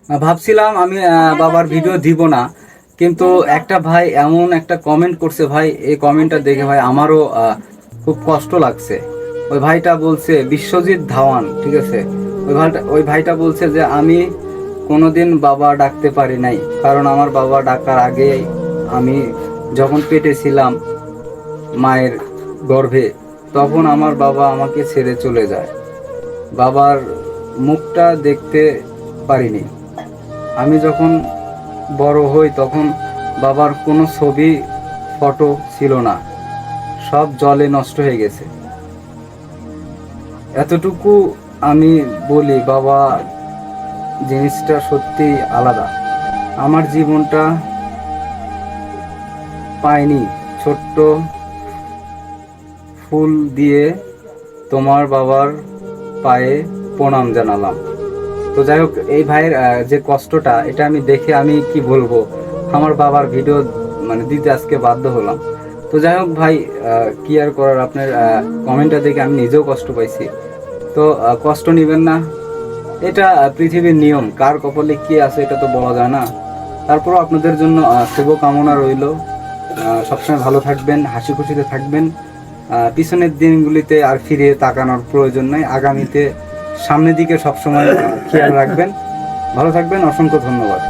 ভাবছিলাম আমি বাবার ভিডিও দিব না, কিন্তু একটা ভাই এমন একটা কমেন্ট করছে ভাই, এই কমেন্টটা দেখে ভাই আমারও খুব কষ্ট লাগছে। ওই ভাইটা বলছে বিশ্বজিৎ ধাওয়ান, ঠিক আছে। ওই ভাইটা বলছে যে আমি কোনোদিন বাবা ডাকতে পারি নাই, কারণ আমার বাবা ডাকার আগে আমি যখন পেটে ছিলাম মায়ের গর্ভে, তখন আমার বাবা আমাকে ছেড়ে চলে যায়। বাবার মুখটা দেখতে পারিনি। আমি যখন বড় হই তখন বাবার কোনো ছবি, ফটো ছিল না, সব জলে নষ্ট হয়ে গেছে। এতটুকু আমি বলি, বাবা জিনিসটা সত্যি আলাদা। আমার জীবনটা পাইনি, ছোট্ট ফুল দিয়ে তোমার বাবার পায়ে প্রণাম জানালাম। তো যাই হোক, এই ভাইয়ের যে কষ্টটা, এটা আমি দেখে আমি কি বলবো, আমার বাবার ভিডিও মানে দিতে আজকে বাধ্য হলাম। তো যাই হোক ভাই, কি আর করার, আপনার কমেন্টটা দেখে আমি নিজেও কষ্ট পাইছি। তো কষ্ট নেবেন না, এটা পৃথিবীর নিয়ম, কার কপালে কি আছে এটা তো বলা যায় না। তারপরও আপনাদের জন্য শুভ কামনা রইল। সবসময় ভালো থাকবেন, হাসি খুশিতে থাকবেন। পিছনের দিনগুলিতে আর ফিরে তাকানোর প্রয়োজন নাই, আগামীতে সামনের দিকে সবসময় খেয়াল রাখবেন। ভালো থাকবেন, অসংখ্য ধন্যবাদ।